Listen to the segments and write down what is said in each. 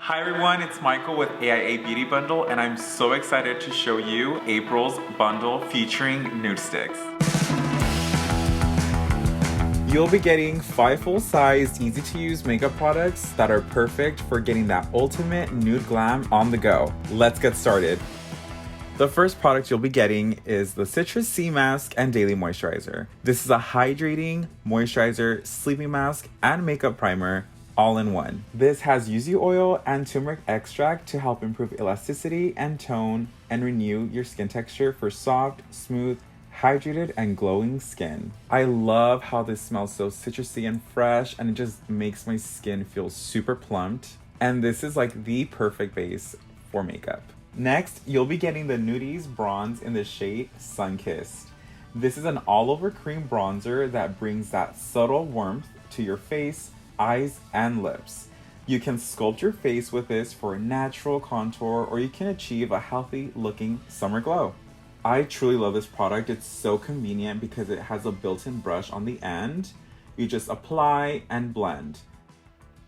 Hi everyone, it's Michael with AIA Beauty Bundle, and I'm so excited to show you April's bundle featuring Nudestix. You'll be getting 5 full-size, easy-to-use makeup products that are perfect for getting that ultimate nude glam on the go. Let's get started. The first product you'll be getting is the Citrus Sea Mask and Daily Moisturizer. This is a hydrating moisturizer, sleeping mask, and makeup primer all in one. This has yuzu oil and turmeric extract to help improve elasticity and tone and renew your skin texture for soft, smooth, hydrated, and glowing skin. I love how this smells so citrusy and fresh, and it just makes my skin feel super plumped. And this is like the perfect base for makeup. Next, you'll be getting the Nudies bronze in the shade Sunkissed. This is an all-over cream bronzer that brings that subtle warmth to your face, eyes, and lips. You can sculpt your face with this for a natural contour, or you can achieve a healthy looking summer glow. I truly love this product. It's so convenient because it has a built-in brush on the end. You just apply and blend.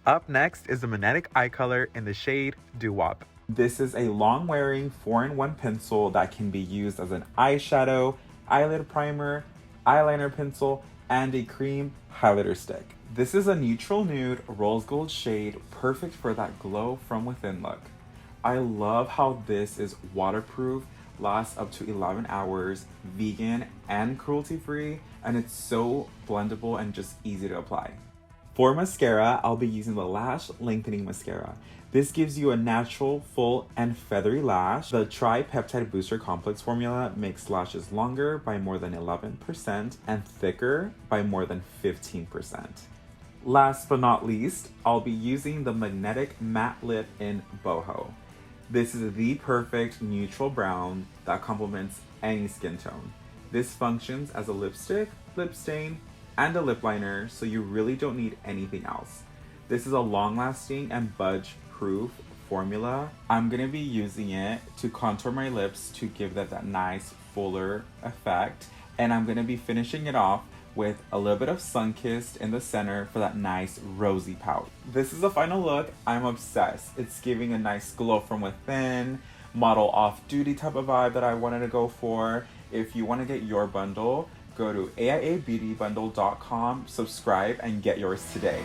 Up next is the magnetic eye color in the shade Doo Wop. This is a long-wearing 4-in-1 pencil that can be used as an eyeshadow, eyelid primer, eyeliner pencil, and a cream highlighter stick. This is a neutral nude rose gold shade, perfect for that glow from within look. I love how this is waterproof, lasts up to 11 hours, vegan and cruelty-free, and it's so blendable and just easy to apply. For mascara, I'll be using the Lash Lengthening Mascara. This gives you a natural, full, and feathery lash. The Tri-Peptide Booster Complex formula makes lashes longer by more than 11% and thicker by more than 15%. Last but not least, I'll be using the Magnetic Matte Lip in Boho. This is the perfect neutral brown that complements any skin tone. This functions as a lipstick, lip stain, and a lip liner, so you really don't need anything else. This is a long-lasting and budge-proof formula. I'm gonna be using it to contour my lips to give that nice, fuller effect, and I'm gonna be finishing it off with a little bit of Sunkissed in the center for that nice rosy pout. This is the final look. I'm obsessed. It's giving a nice glow from within, model off-duty type of vibe that I wanted to go for. If you want to get your bundle, go to AIABeautyBundle.com, subscribe, and get yours today.